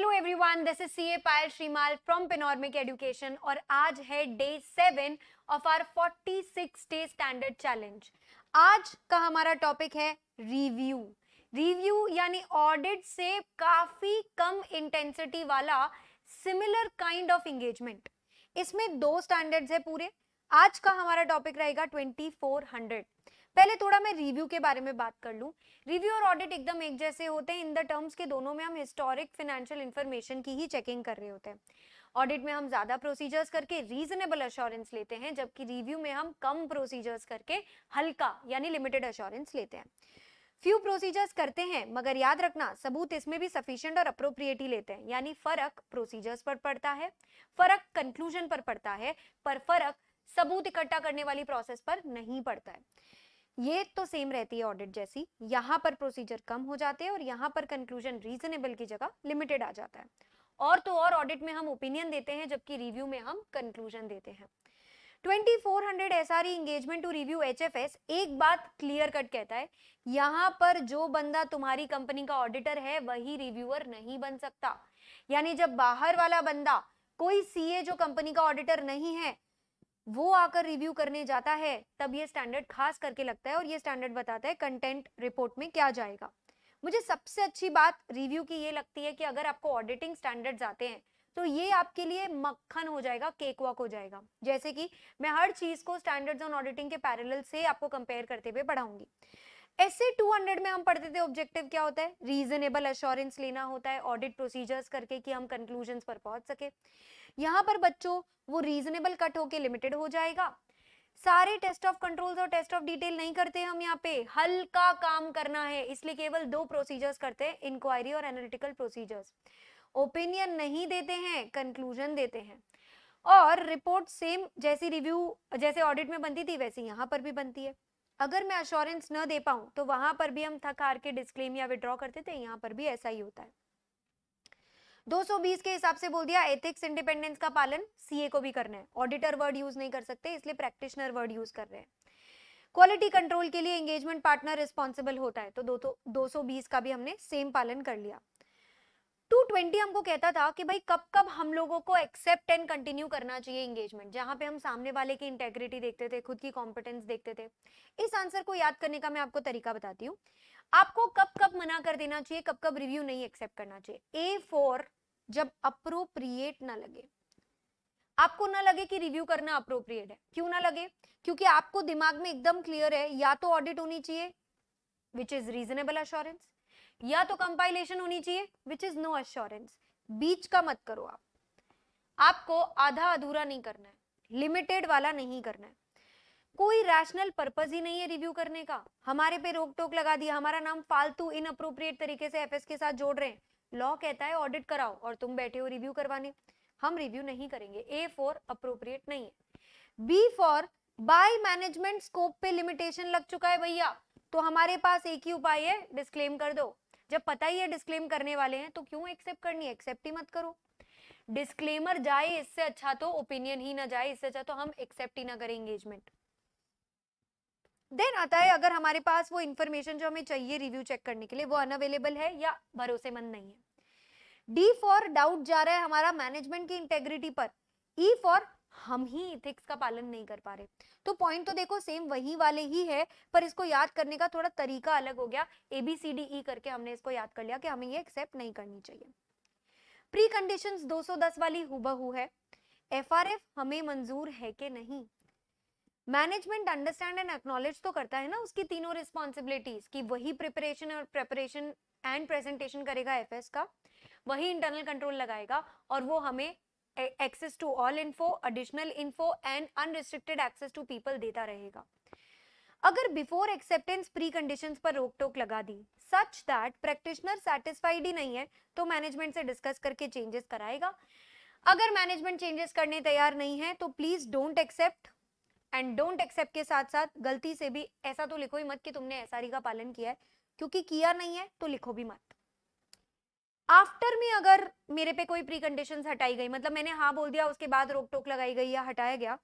Hello everyone, this is CA Payal Shrimal from Panoramic Education और आज है day 7 of our 46 day standard challenge. आज का हमारा टॉपिक है रिव्यू यानी ऑडिट से काफी कम इंटेंसिटी वाला सिमिलर काइंड ऑफ एंगेजमेंट। इसमें दो स्टैंडर्ड्स है पूरे। आज का हमारा टॉपिक रहेगा 2400। पहले थोड़ा मैं रिव्यू के बारे में बात कर लूं। रिव्यू और ऑडिट एकदम एक जैसे होते हैं इन द टर्म्स के दोनों में हम हिस्टोरिक फाइनेंशियल इंफॉर्मेशन की ही चेकिंग कर रहे होते हैं। ऑडिट में हम ज्यादा प्रोसीजर्स करके रीजनेबल अश्योरेंस लेते हैं, जबकि रिव्यू में हम कम प्रोसीजर्स करके हल्का यानी लिमिटेड अश्योरेंस लेते हैं। फ्यू प्रोसीजर्स करते हैं मगर याद रखना सबूत इसमें भी सफिशिएंट और अप्रोप्रिएट ही लेते हैं, यानी फर्क प्रोसीजर्स पर पड़ता है, फर्क कंक्लूजन पर पड़ता है, पर फर्क सबूत इकट्ठा करने वाली प्रोसेस पर नहीं पड़ता है। ये तो सेम रहती है ऑडिट जैसी। यहाँ पर प्रोसीजर कम हो जाते हैं और यहाँ पर कंक्लूजन रीजनेबल की जगह लिमिटेड आ जाता है। और तो और ऑडिट में हम ओपिनियन देते हैं जबकि रिव्यू में हम कंक्लूजन देते हैं। 2400 SRE engagement to review HFS एक बात क्लियर कट कहता है, यहाँ पर जो बंदा तुम्हारी कंपनी का ऑडिटर है वही रिव्यूअर नहीं बन सकता। यानी जब बाहर वाला बंदा कोई सीए जो कंपनी का ऑडिटर नहीं है वो आकर रिव्यू करने जाता है, तब ये स्टैंडर्ड खास करके लगता है और ये स्टैंडर्ड बताता है कंटेंट रिपोर्ट में क्या जाएगा। मुझे सबसे अच्छी बात रिव्यू की ये लगती है कि अगर आपको ऑडिटिंग स्टैंडर्ड्स आते हैं तो ये आपके लिए मक्खन हो जाएगा, केक वॉक हो जाएगा। जैसे कि मैं हर चीज को स्टैंडर्ड्स ऑन ऑडिटिंग के पैरेलल से आपको कंपेयर करते हुए पढ़ाऊंगी। ऐसे 200 में हम पढ़ते थे ऑब्जेक्टिव क्या होता है, रीजनेबल अश्योरेंस लेना होता है ऑडिट प्रोसीजर्स करके कि हम कंक्लूजन्स पर पहुंच सके। यहाँ पर बच्चों वो रीजनेबल कट होके लिमिटेड हो जाएगा। सारे टेस्ट ऑफ कंट्रोल्स और टेस्ट ऑफ डिटेल नहीं करते हम, यहाँ पे हल्का काम करना है इसलिए केवल दो प्रोसीजर्स करते हैं, इंक्वायरी और एनालिटिकल प्रोसीजर्स। ओपिनियन नहीं देते हैं, कंक्लूजन देते हैं। और रिपोर्ट सेम जैसी रिव्यू जैसे ऑडिट में बनती थी वैसे यहाँ पर भी बनती है। अगर मैं अश्योरेंस न दे पाऊं तो वहां पर भी हम थक हार के डिस्क्लेम या विड्रॉ करते थे, यहाँ पर भी ऐसा ही होता है। 220 के हिसाब से बोल दिया एथिक्स इंडिपेंडेंस का पालन सीए को भी करना है। ऑडिटर वर्ड यूज नहीं कर सकते इसलिए प्रैक्टिशनर वर्ड यूज कर रहे हैं। क्वालिटी कंट्रोल के लिए एंगेजमेंट पार्टनर रिस्पॉन्सिबल होता है, तो 220 का भी हमने सेम पालन कर लिया। 220 हमको कहता था कि भाई कब कब हम लोगों को एक्सेप्ट एंड कंटिन्यू करना चाहिए एंगेजमेंट, जहां पे हम सामने वाले की इंटेग्रिटी देखते थे, खुद की कॉम्पिटेंस देखते थे। इस आंसर को याद करने का मैं आपको तरीका बताती हूँ। आपको कब कब मना कर देना चाहिए, कब कब रिव्यू नहीं एक्सेप्ट करना चाहिए। A4 जब अप्रोप्रिएट ना लगे, आपको ना लगे कि रिव्यू करना अप्रोप्रिएट है। क्यों ना लगे? क्योंकि आपको दिमाग में एकदम क्लियर है या तो ऑडिट होनी चाहिए विच इज रीजनेबल अश्योरेंस, या तो कंपाइलेशन होनी चाहिए विच इज नो अश्योरेंस। बीच का मत करो आप। आपको आधा अधूरा नहीं करना है, लिमिटेड वाला नहीं करना है। कोई रैशनल पर्पस ही नहीं है रिव्यू करने का। हमारे पे रोक टोक लगा दिया, हमारा नाम फालतू इनअप्रोप्रिएट तरीके से एफएस के साथ जोड़ रहे हैं। लॉ कहता है ऑडिट कराओ और तुम बैठे हो रिव्यू करवाने। हम रिव्यू नहीं करेंगे। A4 अप्रोप्रिएट नहीं है। B4 बाय मैनेजमेंट स्कोप पे लिमिटेशन लग चुका है भैया, तो हमारे पास एक ही उपाय है, डिस्क्लेम कर दो। जब पता ही है डिस्क्लेम करने वाले हैं तो क्यों एक्सेप्ट करनी है, एक्सेप्ट ही मत करो। डिस्क्लेमर जाए इससे अच्छा तो ओपिनियन ही ना जाए, इससे अच्छा तो हम एक्सेप्ट ही ना करें एंगेजमेंट। देन आता है अगर हमारे पास वो इंफॉर्मेशन जो हमें चाहिए रिव्यू चेक करने के लिए वो अनअवेलेबल है या भरोसेमंद नहीं है। D फॉर डाउट जा रहा है हमारा मैनेजमेंट की इंटेग्रिटी पर। E फॉर हम ही इथिक्स का पालन नहीं कर पा रहे। तो पॉइंट तो देखो सेम वही वाले ही है, पर इसको याद करने का थोड़ा तरीका अलग हो गया। ABCDE करके हमने इसको याद कर लिया कि हमें ये एक्सेप्ट नहीं करनी चाहिए। प्री कंडीशंस 210 वाली हुबहू है। FRF हमें मंजूर है कि नहीं। मैनेजमेंट अंडरस्टैंड एंड एक्नॉलेज तो करता है ना उसकी तीनों रिस्पॉन्सिबिलिटीज की, वही प्रिपरेशन और प्रेपरेशन एंड प्रेजेंटेशन करेगा एफएस का, वही इंटरनल कंट्रोल लगाएगा और वो हमें access to all info, additional info and unrestricted access to people देता रहेगा। अगर बिफोर एक्सेप्टेंस प्री कंडीशंस पर रोक टोक लगा दी सच दैट प्रैक्टिशनर सेटिस्फाइड ही नहीं है तो मैनेजमेंट से डिस्कस करके चेंजेस कराएगा। अगर मैनेजमेंट चेंजेस करने तैयार नहीं है तो please don't accept. And don't accept के साथ साथ गलती से भी ऐसा तो लिखो ही मत कि तुमने एसआरई का पालन किया है, क्योंकि किया नहीं है तो लिखो भी मत। आफ्टर में अगर मेरे पे कोई प्री कंडीशंस हटाई गई, मतलब मैंने हाँ बोल दिया उसके बाद रोक टोक लगाई गई या हटाया गया,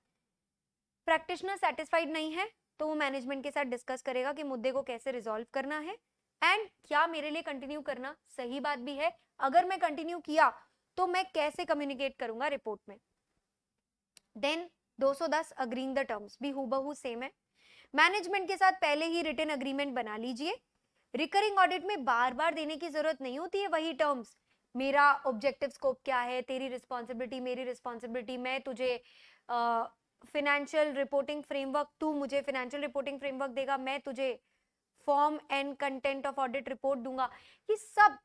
प्रैक्टिशनर सेटिस्फाइड नहीं है तो वो मैनेजमेंट के साथ डिस्कस करेगा कि मुद्दे को कैसे रिजॉल्व करना है एंड क्या मेरे लिए कंटिन्यू करना सही बात भी है, अगर मैं कंटिन्यू किया तो मैं कैसे कम्युनिकेट करूंगा रिपोर्ट में? देन 210 अग्रीइंग द टर्म्स भी हूबहू सेम है। मैनेजमेंट के साथ पहले ही रिटन अग्रीमेंट बना लीजिए। रिकरिंग ऑडिट में बार बार देने की जरूरत नहीं होती है वही टर्म्स। मेरा ऑब्जेक्टिव स्कोप क्या है, तेरी रिस्पॉन्सिबिलिटी मेरी रिस्पॉन्सिबिलिटी, मैं तुझे फिनेंशियल रिपोर्टिंग फ्रेमवर्क, तू मुझे फिनेंशियल रिपोर्टिंग फ्रेमवर्क देगा, मैं तुझे form and content of audit report दूंगा। ये सब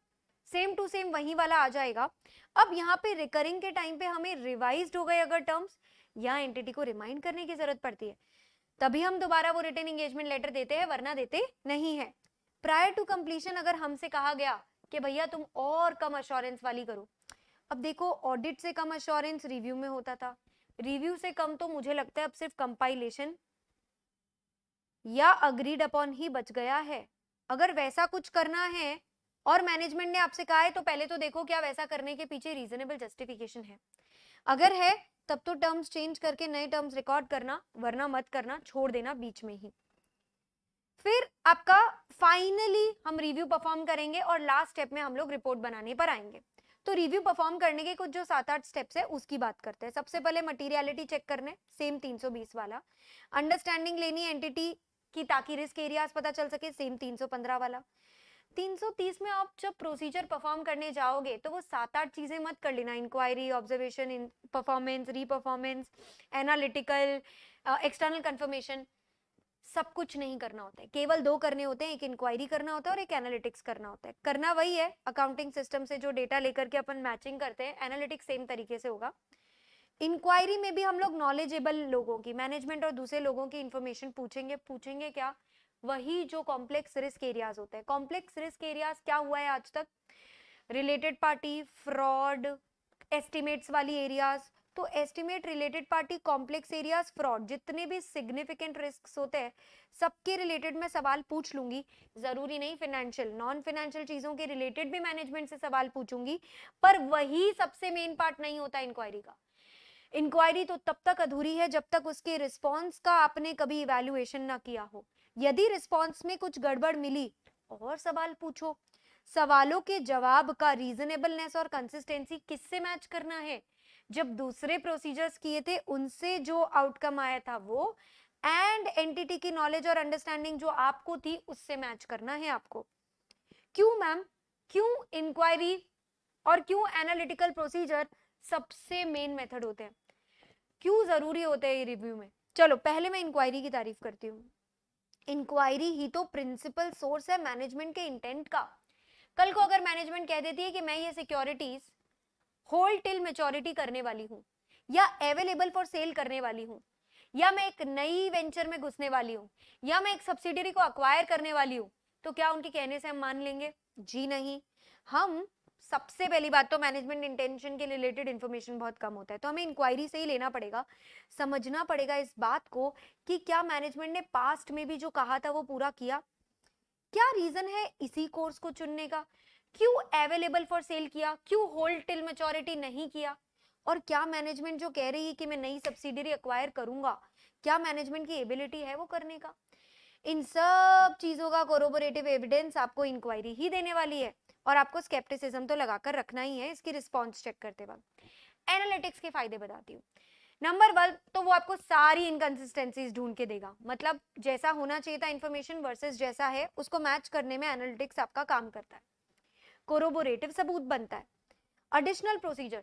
सेम टू सेम वही वाला आ जाएगा। अब यहाँ पे रिकरिंग के टाइम पे हमें रिवाइज्ड हो गए अगर टर्म्स, या एंटिटी को रिमाइंड करने की जरूरत पड़ती है, तभी हम दोबारा वो रिटन एंगेजमेंट लेटर देते हैं, वरना देते नहीं है। प्रायर टू कंप्लीशन अगर हमसे कहा गया कि भैया तुम और कम अश्योरेंस वाली करो, अब देखो ऑडिट से कम अश्योरेंस रिव्यू में होता था, रिव्यू से कम तो मुझे लगता है अब सिर्फ कंपाइलेशन या अग्रीड अपॉन ही बच गया है। अगर वैसा कुछ करना है और मैनेजमेंट ने आपसे कहा है तो पहले तो देखो क्या वैसा करने के पीछे रीजनेबल जस्टिफिकेशन है। अगर है तब तो टर्म्स चेंज करके नए टर्म्स रिकॉर्ड करना, वरना मत करना, छोड़ देना बीच में ही। फिर आपका फाइनली हम रिव्यू परफॉर्म करेंगे और लास्ट स्टेप में हम लोग रिपोर्ट बनाने पर आएंगे। तो रिव्यू परफॉर्म करने के कुछ जो 7-8 स्टेप्स है उसकी बात करते हैं। सबसे पहले मटीरियलिटी चेक करने, सेम 320 वाला। अंडरस्टैंडिंग लेनी एंटिटी की ताकि रिस्क एरियाज पता चल सके, सेम 315 वाला। 330 में आप जब प्रोसीजर परफॉर्म करने जाओगे तो वो 7-8 चीजें मत कर लेना, inquiry, observation, performance, reperformance, analytical, external confirmation, सब कुछ नहीं करना होता है। केवल 2 करने होते हैं, एक इंक्वायरी करना होता है और एक एनालिटिक्स करना होता है। करना वही है, अकाउंटिंग सिस्टम से जो डेटा लेकर के अपन मैचिंग करते हैं, एनालिटिक्स सेम तरीके से होगा। इंक्वायरी में भी हम लोग नॉलेजेबल लोगों की, मैनेजमेंट और दूसरे लोगों की इंफॉर्मेशन पूछेंगे क्या? वही जो कॉम्प्लेक्स रिस्क एरियाज होते हैं। कॉम्प्लेक्स रिस्क एरियाज क्या हुआ है आज तक? रिलेटेड पार्टी, फ्रॉड, एस्टिमेट्स वाली एरियाज। तो estimate, related party, complex areas, fraud, जितने भी सिग्निफिकेंट रिस्क होते हैं सबके रिलेटेड मैं सवाल पूछ लूंगी। जरूरी नहीं फाइनेंशियल, नॉन फाइनेंशियल चीजों के रिलेटेड भी मैनेजमेंट से सवाल पूछूंगी, पर वही सबसे मेन पार्ट नहीं होता इंक्वायरी का। इंक्वायरी तो तब तक अधूरी है जब तक उसके रिस्पॉन्स का आपने कभी इवैल्यूएशन ना किया हो। यदि रिस्पॉन्स में कुछ गड़बड़ मिली और सवाल पूछो। सवालों के जवाब का रीजनेबलनेस और कंसिस्टेंसी किससे मैच करना है? जब दूसरे प्रोसीजर्स किए थे उनसे जो आउटकम आया था वो, एंड एंटिटी की नॉलेज और अंडरस्टैंडिंग जो आपको थी उससे मैच करना है आपको। क्यों मैम? क्यों इंक्वायरी और क्यों एनालिटिकल प्रोसीजर सबसे मेन मेथड होते हैं, क्यों जरूरी होते हैं ये रिव्यू में? चलो पहले मैं इंक्वायरी की तारीफ करती हूँ। इंक्वायरी ही तो प्रिंसिपल सोर्स है मैनेजमेंट के इंटेंट का। कल को अगर मैनेजमेंट कह देती है कि मैं ये सिक्योरिटीज होल्ड टिल मैच्योरिटी करने वाली हूँ, या अवेलेबल फॉर सेल करने वाली हूँ, या मैं एक नई वेंचर में घुसने वाली हूँ, या मैं एक सब्सिडियरी को अक्वायर करने वाली हूँ, तो क्या उनके कहने से हम मान लेंगे? जी नहीं। हम सबसे पहली बात तो मैनेजमेंट इंटेंशन के रिलेटेड इंफॉर्मेशन बहुत कम होता है, तो हमें इंक्वायरी से ही लेना पड़ेगा। समझना पड़ेगा इस बात को कि क्या मैनेजमेंट ने पास्ट में भी जो कहा था वो पूरा किया, क्या रीजन है इसी कोर्स को चुनने का, क्यों अवेलेबल फॉर सेल किया, क्यों होल्ड टिल मैच्योरिटी नहीं किया, और क्या मैनेजमेंट जो कह रही है कि मैं नई सब्सिडियरी एक्वायर करूंगा, क्या मैनेजमेंट की एबिलिटी है वो करने का? इन सब चीजों का कोरोबोरेटिव एविडेंस आपको इंक्वायरी ही देने वाली है, और आपको स्केप्टिसिज्म तो लगाकर रखना ही है इसकी रिस्पॉन्स चेक करते वक्त। एनालिटिक्स के फायदे बताती हूँ। नंबर 1 तो वो आपको सारी इनकंसिस्टेंसीज ढूंढ के देगा, मतलब जैसा होना चाहिए था इंफॉर्मेशन वर्सेस जैसा है उसको मैच करने में एनालिटिक्स आपका काम करता है। कोरोबोरेटिव सबूत बनता है। एडिशनल प्रोसीजर,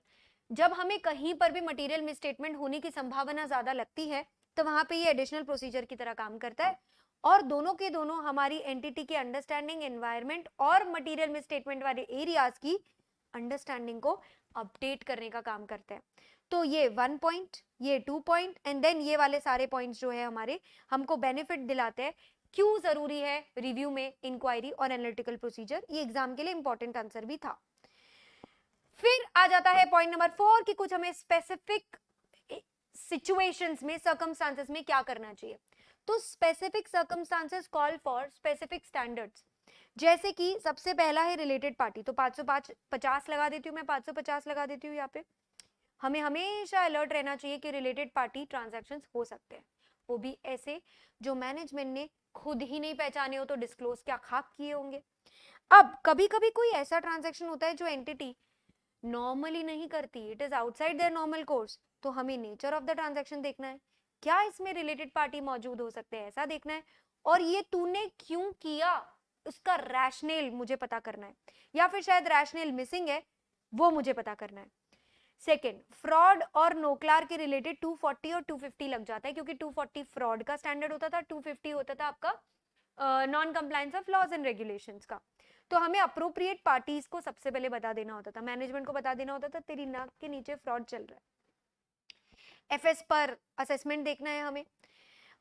जब हमें कहीं पर भी मटेरियल मिसस्टेटमेंट होने की संभावना ज्यादा लगती है तो वहां पे ये एडिशनल प्रोसीजर की तरह काम करता है, और दोनों के दोनों हमारी एंटिटी के अंडरस्टैंडिंग, एनवायरमेंट और मटेरियल मिसस्टेटमेंट वाले एरियाज की अंडरस्टैंडिंग को अपडेट करने का काम करते हैं। तो ये 1 पॉइंट, ये 2 पॉइंट, एंड देन ये वाले सारे पॉइंट्स जो है हमारे हमको बेनिफिट दिलाते हैं। क्यों जरूरी है रिव्यू में इंक्वायरी और एनालिटिकल प्रोसीजर, ये एग्जाम के लिए इंपॉर्टेंट आंसर भी था। फिर आ जाता है पॉइंट नंबर 4 कि कुछ हमें स्पेसिफिक सिचुएशंस में, सर्कमस्टांसेस में क्या करना चाहिए। तो specific circumstances call for specific standards. जैसे कि सबसे पहला है रिलेटेड पार्टी, तो 550 लगा देती हूँ मैं, 550 लगा देती हूँ यहाँ पे। हमें हमेशा अलर्ट रहना चाहिए कि रिलेटेड पार्टी ट्रांजैक्शंस हो सकते हैं, वो भी ऐसे जो मैनेजमेंट ने खुद ही नहीं पहचाने हो तो डिस्क्लोज क्या खाक किए होंगे। अब कभी कभी कोई ऐसा ट्रांजैक्शन होता है जो एंटिटी नॉर्मली नहीं करती, it is outside there normal course, तो हमें नेचर ऑफ द ट्रांजैक्शन देखना है, क्या इसमें रिलेटेड पार्टी मौजूद हो सकते हैं ऐसा देखना है, और ये तूने क्यों किया उसका रैशनल मुझे पता करना है, या फिर शायद रैशनल मिसिंग है वो मुझे पता करना है। सेकेंड, फ्रॉड और नोक्लार के रिलेटेड 240 और 250 लग जाता है, क्योंकि 240 फ्रॉड का स्टैंडर्ड होता था, 250 होता था आपका non compliance of laws and regulations का। तो हमें अप्रोप्रिएट पार्टीज को सबसे पहले बता देना होता था, मैनेजमेंट को बता देना होता था तेरी नाक के नीचे फ्रॉड चल रहा है। एफएस पर असेसमेंट देखना है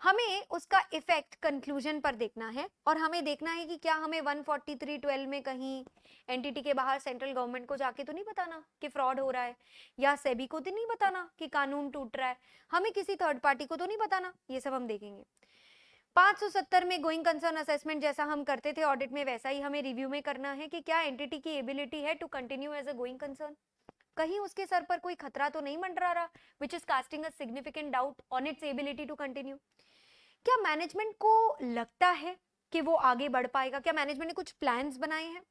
हमें उसका इफेक्ट कंक्लूजन पर देखना है, और हमें देखना है कि क्या हमें 143.12 में कहीं एंटिटी के बाहर सेंट्रल गवर्नमेंट को जाके तो नहीं बताना कि फ्रॉड हो रहा है, या सेबी को तो नहीं बताना कि कानून टूट रहा है, हमें किसी थर्ड पार्टी को तो नहीं बताना, ये सब हम देखेंगे। 570 में गोइंग कंसर्न असेसमेंट जैसा हम करते थे ऑडिट में, वैसा ही हमें रिव्यू में करना है कि क्या एंटिटी की एबिलिटी है to continue as a going concern, कहीं उसके सर पर कोई खतरा तो नहीं मंडरा रहा which is casting a significant doubt on its ability to continue. क्या मैनेजमेंट को लगता है कि वो आगे बढ़ पाएगा, क्या मैनेजमेंट ने कुछ प्लान्स बनाए हैं,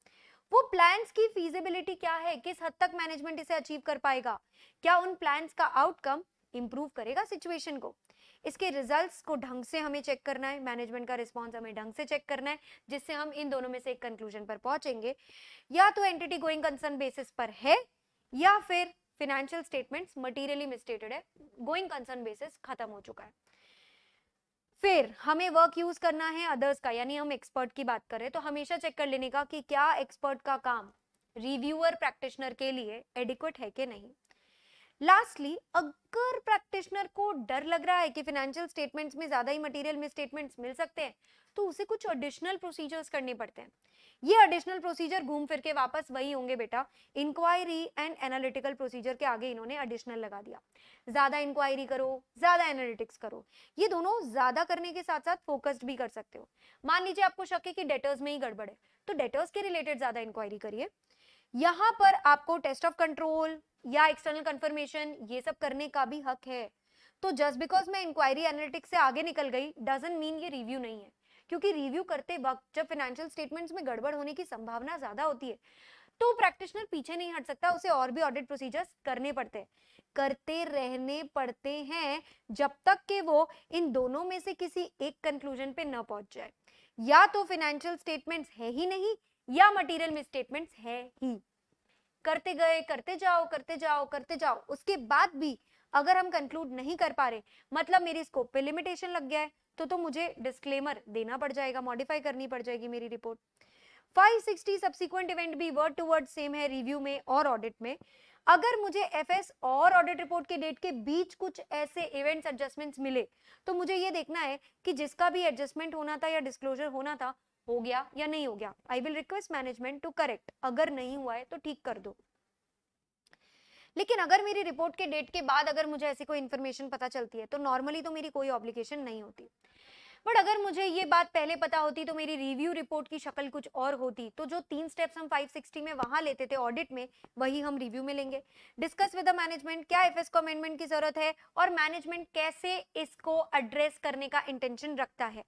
वो प्लान्स की फीजिबिलिटी क्या है, किस हद तक मैनेजमेंट इसे अचीव कर पाएगा, क्या उन प्लान्स का आउटकम इंप्रूव करेगा सिचुएशन को, इसके रिजल्ट्स को ढंग से हमें चेक करना है, मैनेजमेंट का रिस्पॉन्स हमें ढंग से चेक करना है, जिससे हम इन दोनों में से एक कंक्लूजन पर पहुंचेंगे, या तो एंटिटी गोइंग कंसर्न बेसिस पर है, या फिर फिनेंशियल स्टेटमेंट्स मटीरियली मिसस्टेटेड है, गोइंग कंसर्न बेसिस खत्म हो चुका है। फिर हमें वर्क यूज करना है अदर्स का, यानी हम एक्सपर्ट की बात कर रहे हैं तो हमेशा चेक कर लेने का कि क्या एक्सपर्ट का काम रिव्यूअर प्रैक्टिशनर के लिए एडिक्वेट है कि नहीं। लास्टली, अगर प्रैक्टिशनर को डर लग रहा है कि फाइनेंशियल स्टेटमेंट्स में ज्यादा ही मटेरियल में स्टेटमेंट्स मिल सकते हैं, तो उसे कुछ एडिशनल प्रोसीजर्स करने पड़ते हैं। ये एडिशनल प्रोसीजर घूम फिर के वापस वही होंगे बेटा, इंक्वायरी एंड एनालिटिकल प्रोसीजर के आगे इन्होंने एडिशनल लगा दिया। ज्यादा इंक्वायरी करो, ज्यादा एनालिटिक्स करो, ये दोनों ज्यादा करने के साथ साथ फोकस्ड भी कर सकते हो। मान लीजिए आपको शक है कि डेटर्स में ही गड़बड़ है, तो डेटर्स के रिलेटेड ज्यादा इंक्वायरी करिए। यहां पर आपको टेस्ट ऑफ कंट्रोल या एक्सटर्नल कंफर्मेशन ये सब करने का भी हक है। तो जस्ट बिकॉज मैं इंक्वायरी एनालिटिक्स से आगे निकल गई डजंट मीन ये रिव्यू नहीं है, क्योंकि रिव्यू करते वक्त जब फाइनेंशियल स्टेटमेंट्स में गड़बड़ होने की संभावना ज्यादा होती है तो प्रैक्टिशनर पीछे नहीं हट सकता, उसे और भी ऑडिट प्रोसीजर्स करने पड़ते हैं, करते रहने पड़ते हैं, जब तक कि वो इन दोनों में से किसी एक कंक्लूजन पे न पहुंच जाए, या तो फाइनेंशियल स्टेटमेंट्स है ही नहीं या मटेरियल मिसस्टेटमेंट्स है ही। करते गए, करते जाओ करते जाओ करते जाओ, उसके बाद भी अगर हम कंक्लूड नहीं कर पा रहे, मतलब मेरी स्कोप पे लिमिटेशन लग गया है, तो मुझे डिस्क्लेमर देना पड़ जाएगा, मॉडिफाई करनी पड़ जाएगी मेरी रिपोर्ट। 560 सब्सिक्वेंट इवेंट भी वर्ड टू वर्ड सेम है रिव्यू में और ऑडिट में। अगर मुझे एफएस और ऑडिट रिपोर्ट के डेट के बीच कुछ ऐसे इवेंट्स एडजस्टमेंट्स मिले, तो मुझे ये देखना है कि जिसका भी एडजस्टमेंट होना था या डिस्क्लोजर होना था हो गया या नहीं हो गया। I will request management to correct, अगर नहीं हुआ है तो ठीक कर दो। लेकिन अगर मेरी रिपोर्ट के डेट के बाद अगर मुझे ऐसी कोई इन्फॉर्मेशन पता चलती है तो नॉर्मली तो मेरी कोई ऑब्लिगेशन नहीं होती, बट अगर मुझे ये बात पहले पता होती तो मेरी रिव्यू रिपोर्ट की शक्ल कुछ और होती, तो जो 3 स्टेप्स हम 560 में वहां लेते थे ऑडिट में, वही हम रिव्यू में लेंगे। डिस्कस विद द मैनेजमेंट, क्या एफएस को अमेंडमेंट की जरूरत है और मैनेजमेंट कैसे इसको एड्रेस करने का इंटेंशन रखता है।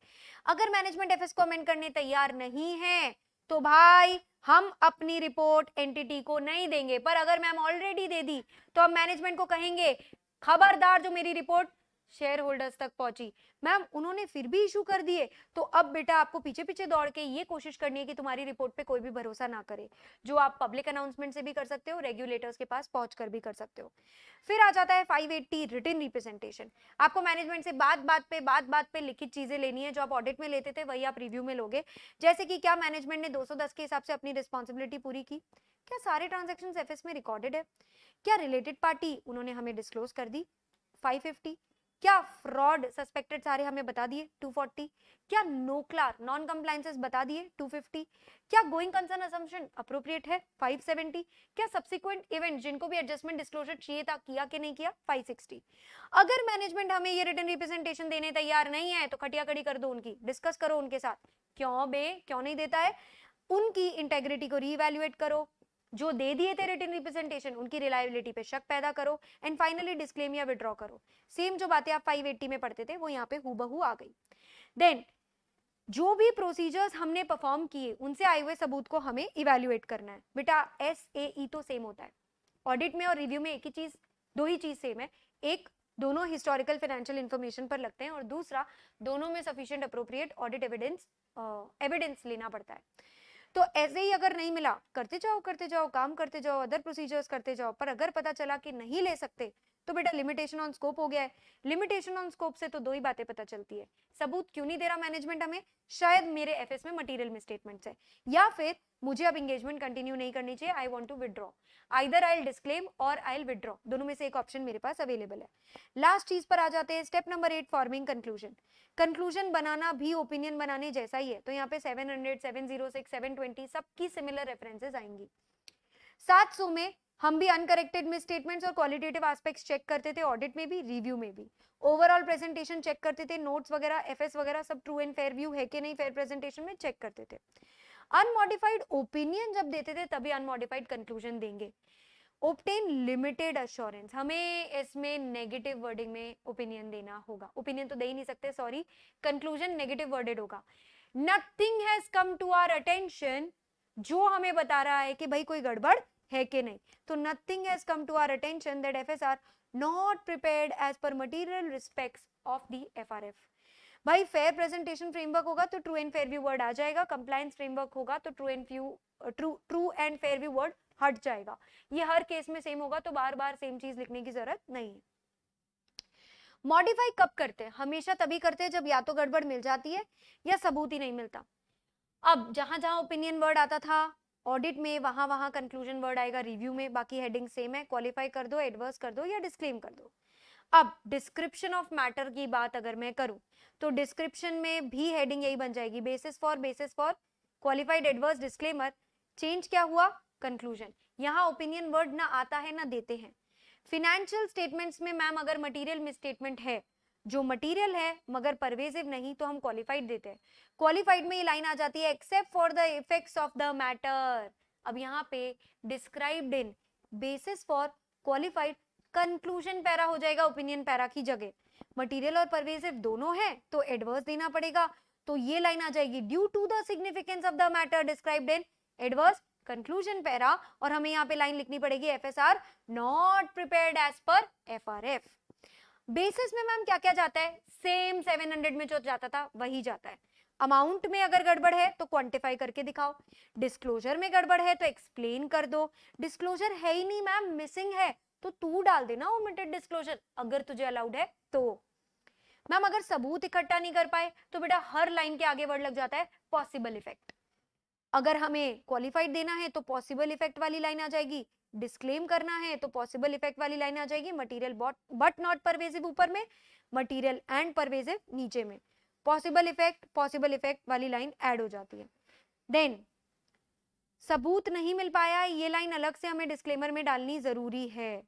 अगर मैनेजमेंट एफएस को अमेंड करने तैयार नहीं है तो भाई हम अपनी रिपोर्ट एंटिटी को नहीं देंगे, पर अगर मैम ऑलरेडी दे दी तो हम मैनेजमेंट को कहेंगे खबरदार जो मेरी रिपोर्ट शेयर होल्डर्स तक पहुंची, मैम उन्होंने फिर भी इशू कर दिए, तो अब बेटा आपको पीछे पीछे दौड़ के ये कोशिश करनी है कि तुम्हारी रिपोर्ट पे कोई भी भरोसा ना करे, जो आप पब्लिक अनाउंसमेंट से भी कर सकते हो, रेगुलेटर्स के पास पहुंचकर भी कर सकते हो। फिर आ जाता है 580 रिटन रिप्रेजेंटेशन। आपको मैनेजमेंट से बात पे लिखित चीजें लेनी है, जो आप ऑडिट में लेते थे वही आप रिव्यू में लोगे। जैसे कि क्या मैनेजमेंट ने 210 के हिसाब से अपनी रिस्पॉन्सिबिलिटी पूरी की, क्या सारे ट्रांजेक्शन एफएस में रिकॉर्डेड है, क्या रिलेटेड पार्टी उन्होंने हमें डिस्क्लोज कर दी 550, क्या फ्रॉड सस्पेक्टेड सारे हमें बता दिए 240, क्या नोक्लार नॉन कंप्लायंसेस बता दिए 250, क्या गोइंग कंसर्न असम्पशन अप्रोप्रिएट है 570, क्या सब्सिक्वेंट इवेंट जिनको भी एडजस्टमेंट डिस्क्लोजर चाहिए था किया कि नहीं किया 560। अगर मैनेजमेंट हमें ये रिटन रिप्रेजेंटेशन देने तैयार नहीं है तो खटिया खड़ी कर दो उनकी, डिस्कस करो उनके साथ, क्यों बे क्यों नहीं देता है, उनकी इंटेग्रिटी को रीवैल्यूएट करो, जो दे दिए थे रिटन रिप्रेजेंटेशन उनकी रिलायबिलिटी पे शक पैदा करो, एंड फाइनली डिस्क्लेम या विड्रॉ करो। सेम जो बातें आप 580 में पढ़ते थे वो यहाँ पे हूबहू आ गई। देन जो भी प्रोसीजर्स हमने परफॉर्म किए उनसे आए हुए सबूत को हमें इवेल्युएट करना है। बेटा SAE तो सेम होता है, ऑडिट में और रिव्यू में एक ही चीज, दो ही चीज सेम है। एक, दोनों हिस्टोरिकल फाइनेंशियल इंफॉर्मेशन पर लगते हैं, और दूसरा, दोनों में सफिशिएंट अप्रोप्रिएट ऑडिट एविडेंस लेना पड़ता है। तो ऐसे ही अगर नहीं मिला, करते जाओ काम करते जाओ, अदर प्रोसीजर्स करते जाओ, पर अगर पता चला कि नहीं ले सकते तो बेटा लिमिटेशन ऑन स्कोप हो गया है। लिमिटेशन ऑन स्कोप से तो दो ही बातें पता चलती है, सबूत क्यों नहीं दे रहा मैनेजमेंट हमें, शायद मेरे एफएस में मटेरियल मिसस्टेटमेंट्स है, या फिर मुझे अब एंगेजमेंट कंटिन्यू नहीं करनी चाहिए, I want to withdraw, either I will disclaim और आई विल विड्रॉ, दोनों में से एक ऑप्शन मेरे पास अवेलेबल है। लास्ट चीज पर आ जाते हैं, step number 8, forming conclusion. Conclusion बनाना भी ओपिनियन बनाने जैसा ही है, तो यहाँ पे 700, 706, 720 सबकी सिमिलर रेफरेंसेस आएंगी। 700 में हम भी अनकरेक्टेड मिसस्टेटमेंट्स और क्वालिटेटिव एस्पेक्ट्स चेक करते थे, ऑडिट में भी रिव्यू में भी। ओवरऑल प्रेजेंटेशन चेक करते थे, नोट्स वगैरह एफएस वगैरह सब ट्रू एंड फेयर व्यू है कि नहीं, फेयर प्रेजेंटेशन में चेक करते थे। अनमॉडिफाइड ओपिनियन जब देते थे तभी अनमॉडिफाइड कंक्लूजन देंगे। ऑब्टेन लिमिटेड अश्योरेंस, हमें इसमें नेगेटिव वर्डिंग में ओपिनियन देना होगा, ओपिनियन तो दे ही नहीं सकते, सॉरी, कंक्लूजन नेगेटिव वर्डेड होगा। Nothing has come to our attention, जो हमें बता रहा है कि भाई कोई गड़बड़ है कि नहीं, तो nothing has come to our attention that FS are not prepared as per material respects of the FRF. भाई फेयर प्रेजेंटेशन फ्रेमवर्क होगा तो true and fair view word आ जाएगा, कंप्लायंस फ्रेमवर्क होगा तो true and fair view word हट जाएगा। ये हर केस में सेम होगा, तो बार बार सेम चीज लिखने की जरूरत नहीं है। मॉडिफाई कब करते हैं, हमेशा तभी करते हैं जब या तो गड़बड़ मिल जाती है या सबूत ही नहीं मिलता। अब जहां जहां ओपिनियन वर्ड आता था ऑडिट में, वहां वहां कंक्लूजन वर्ड आएगा रिव्यू में, बाकी हेडिंग सेम है, क्वालिफाई कर दो, एडवर्स कर दो या डिस्क्लेम कर दो। अब डिस्क्रिप्शन ऑफ मैटर की बात अगर मैं करूं तो डिस्क्रिप्शन में भी हेडिंग यही बन जाएगी, basis for qualified, adverse, disclaimer. Change क्या हुआ, कंक्लूजन। यहाँ ओपिनियन वर्ड ना आता है ना देते हैं। फिनेंशियल स्टेटमेंट्स में मैम अगर मटेरियल मिसस्टेटमेंट है, जो मटेरियल है मगर परवेजिव नहीं, तो हम क्वालिफाइड देते हैं। क्वालिफाइड में ये लाइन आ जाती है, except for the effects of the matter. अब यहाँ पे described in, basis for, qualified, conclusion para हो जाएगा ओपिनियन पैरा की जगह। मटेरियल और परवेजिव दोनों है तो एडवर्स देना पड़ेगा, तो ये लाइन आ जाएगी, due to the significance of the matter described in, adverse, conclusion para, और हमें यहाँ पे लाइन लिखनी पड़ेगी, FSR not prepared as per FRF. Basis में मैम क्या क्या जाता है, सेम 700 में जो जाता था वही जाता है। अमाउंट में अगर गड़बड़ है तो क्वांटिफाई करके दिखाओ, डिस्क्लोजर में गड़बड़ है तो एक्सप्लेन कर दो, डिस्क्लोजर है ही नहीं मैम, मिसिंग है, तो तू डाल देना ओमिटेड डिस्क्लोजर अगर तुझे अलाउड है तो। मैम अगर सबूत इकट्ठा नहीं कर पाए तो बेटा हर लाइन के आगे वर्ड लग जाता है पॉसिबल इफेक्ट। अगर हमें क्वालिफाइड देना है तो पॉसिबल इफेक्ट वाली लाइन आ जाएगी, डिस्क्लेम करना है तो पॉसिबल इफेक्ट वाली लाइन आ जाएगी, मटेरियल बट नॉट परवेसिव ऊपर में, मटेरियल एंड परवेसिव नीचे में, पॉसिबल इफेक्ट वाली लाइन ऐड हो जाती है। देन सबूत नहीं मिल पाया, ये लाइन अलग से हमें डिस्क्लेमर में डालनी जरूरी है।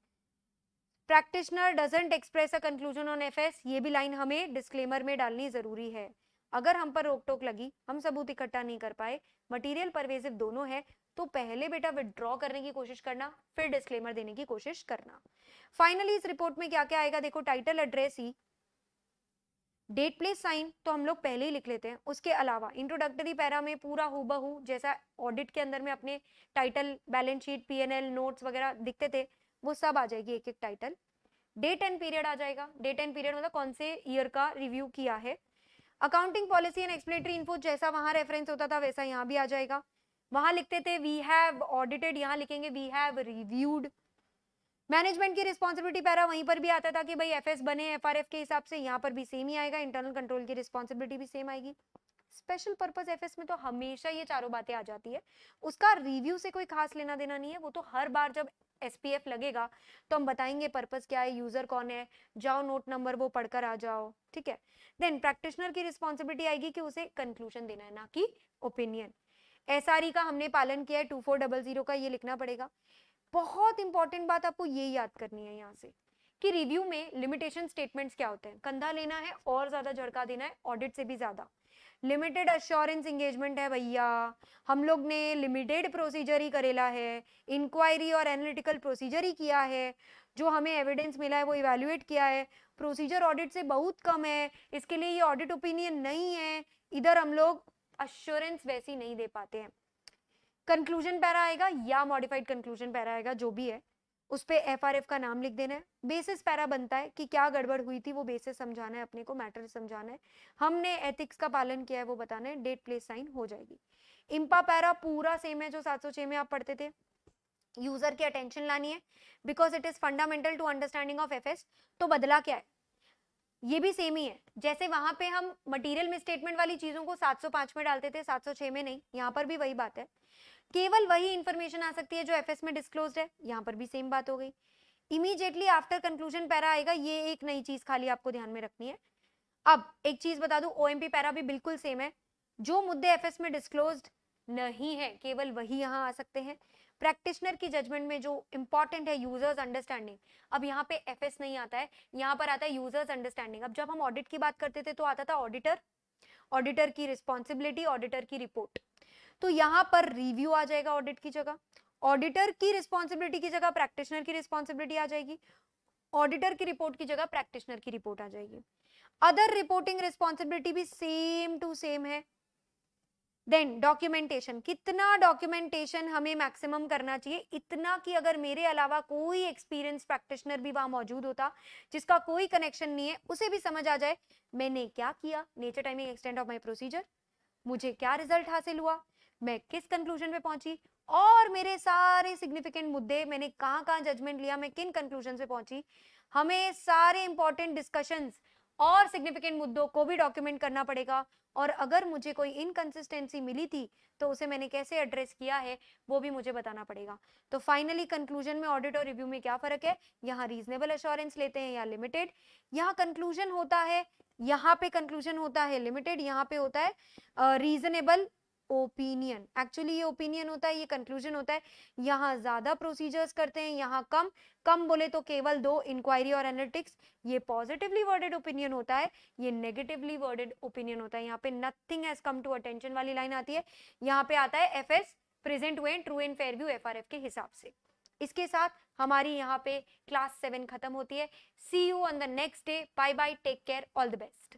Practitioner doesn't express a conclusion on FS, ये भी लाइन हमें डिस्क्लेमर में डालनी जरूरी है। अगर हम पर रोक टोक लगी, हम सबूत इकट्ठा नहीं कर पाए, मटेरियल परवेसिव दोनों है, तो पहले बेटा विड्रॉ करने की कोशिश करना, फिर डिस्क्लेमर देने की कोशिश करना। फाइनली इस रिपोर्ट में क्या क्या आएगा देखो, टाइटल, एड्रेस ही, डेट, प्लेस, साइन तो हम लोग पहले ही लिख लेते हैं। उसके अलावा इंट्रोडक्टरी पैरा में पूरा हूबहू जैसा ऑडिट के अंदर में अपने title, balance sheet, PNL, notes वगैरह दिखते थे, वो सब आ जाएगी एक एक टाइटल। डेट एंड पीरियड आ जाएगा, डेट एंड पीरियड मतलब कौन से ईयर का रिव्यू किया है। Accounting policy and explanatory info, जैसा वहां रेफरेंस होता था वैसा यहाँ भी आ जाएगा। वहां लिखते थे वी हैव ऑडिटेड, यहाँ लिखेंगे वी हैव रिव्यूड। मैनेजमेंट की रिस्पॉन्सिबिलिटी पैरा वहीं पर भी आता था कि भाई एफएस बने एफआरएफ के हिसाब से, यहाँ पर भी सेम ही आएगा, इंटरनल कंट्रोल की रिस्पॉन्सिबिलिटी भी सेम आएगी। स्पेशल पर्पस एफएस में तो हमेशा ये चारों बातें आ जाती है, उसका रिव्यू से कोई खास लेना देना नहीं है, वो तो हर बार जब एसपीएफ लगेगा तो हम बताएंगे पर्पस क्या है, यूजर कौन है, जाओ नोट नंबर वो पढ़कर आ जाओ, ठीक है। देन प्रैक्टिशनर की रिस्पॉन्सिबिलिटी आएगी कि उसे कंक्लूजन देना है, ना कि ओपिनियन। एसआरई का हमने पालन किया है, 2400 का ये लिखना पड़ेगा। बहुत इंपॉर्टेंट बात आपको ये याद करनी है यहाँ से कि रिव्यू में लिमिटेशन स्टेटमेंट्स क्या होते हैं, कंधा लेना है और ज्यादा झड़का देना है, ऑडिट से भी ज्यादा। लिमिटेड अश्योरेंस एंगेजमेंट है भैया, हम लोग ने लिमिटेड प्रोसीजर ही करेला है, इंक्वायरी और एनालिटिकल प्रोसीजर ही किया है, जो हमें एविडेंस मिला है वो इवैल्यूएट किया है, प्रोसीजर ऑडिट से बहुत कम है, इसके लिए ये ऑडिट ओपिनियन नहीं है, इधर हम लोग अश्योरेंस वैसी नहीं दे पाते हैं। कंक्लूजन पैरा आएगा या मॉडिफाइड कंक्लूजन पैरा आएगा, जो भी है उस पे एफआरएफ का नाम लिख देना है। बेसिस पैरा बनता है कि क्या गड़बड़ हुई थी, वो बेसिस समझाना है अपने को, मैटर समझाना है, हमने एथिक्स का पालन किया है वो बताना है, डेट प्लेस साइन हो जाएगी। इंपा पैरा पूरा सेम है जो 706 में आप पढ़ते थे, यूजर की अटेंशन लानी है because it is fundamental to understanding of FS. तो बदला क्या है, ये भी सेम ही है, जैसे वहां पे हम मटेरियल मिसस्टेटमेंट वाली चीजों को 705 में डालते थे, 706 में नहीं, यहाँ पर भी वही बात है, केवल वही इंफॉर्मेशन आ सकती है जो एफएस में डिस्क्लोज्ड है, यहाँ पर भी सेम बात हो गई। इमीडिएटली आफ्टर कंक्लूजन पैरा आएगा, ये एक नई चीज खाली आपको ध्यान में रखनी है। अब एक चीज बता दूं, ओएमपी पैरा भी बिल्कुल सेम है, जो मुद्दे एफएस में डिस्क्लोज्ड नहीं है केवल वही यहाँ आ सकते हैं। प्रैक्टिशनर की जजमेंट में जो इंपॉर्टेंट है यूजर्स अंडरस्टैंडिंग, अब यहाँ पे एफएस नहीं आता है, यहाँ पर आता है यूजर्स अंडरस्टैंडिंग। अब जब हम ऑडिट की बात करते थे तो आता था ऑडिटर, ऑडिटर की रिस्पॉन्सिबिलिटी, ऑडिटर की रिपोर्ट, तो यहाँ पर रिव्यू आ जाएगा ऑडिट की जगह, ऑडिटर की रिस्पॉन्सिबिलिटी की जगह प्रैक्टिशनर की रिस्पॉन्सिबिलिटी आ जाएगी, ऑडिटर की रिपोर्ट की जगह प्रैक्टिशनर की रिपोर्ट आ जाएगी। अदर रिपोर्टिंग रिस्पॉन्सिबिलिटी भी सेम टू सेम है। देन डॉक्यूमेंटेशन, कितना डॉक्यूमेंटेशन हमें मैक्सिमम करना चाहिए, इतना कि अगर मेरे अलावा कोई एक्सपीरियंस प्रैक्टिशनर भी वहां मौजूद होता जिसका कोई कनेक्शन नहीं है, उसे भी समझ आ जाए मैंने क्या किया, nature timing extent of my procedure, मुझे क्या रिजल्ट हासिल हुआ, मैं किस कंक्लूजन पे पहुंची, और मेरे सारे सिग्निफिकेंट मुद्दे, मैंने कहाँ जजमेंट लिया, मैं किन कंक्लूजन पे पहुंची, हमें सारे इंपॉर्टेंट डिस्कशंस और सिग्निफिकेंट मुद्दों को भी डॉक्यूमेंट करना पड़ेगा। और अगर मुझे कोई इनकंसिस्टेंसी मिली थी तो उसे मैंने कैसे एड्रेस किया है वो भी मुझे बताना पड़ेगा। तो फाइनली कंक्लूजन में ऑडिट और रिव्यू में क्या फर्क है, यहाँ रीजनेबल एश्योरेंस लेते हैं या लिमिटेड, यहाँ कंक्लूजन होता है, यहाँ पे कंक्लूजन होता है लिमिटेड, यहाँ पे होता है रीजनेबल ओपिनियन। एक्चुअली ये ओपिनियन होता है, ये कंक्लूजन होता है, यहाँ ज्यादा प्रोसीजर्स करते हैं, यहाँ कम, कम बोले तो केवल 2, इंक्वायरी और एनालिटिक्स। ये पॉजिटिवली वर्डेड ओपिनियन होता है, ये नेगेटिवली वर्डेड ओपिनियन होता है। यहाँ पे nothing has come to attention वाली लाइन आती है, यहाँ पे आता है FS present when true and fair view FRF के हिसाब से। इसके साथ हमारी यहाँ पे क्लास 7 खत्म होती है। See you on the next day, bye bye, take care, all the best.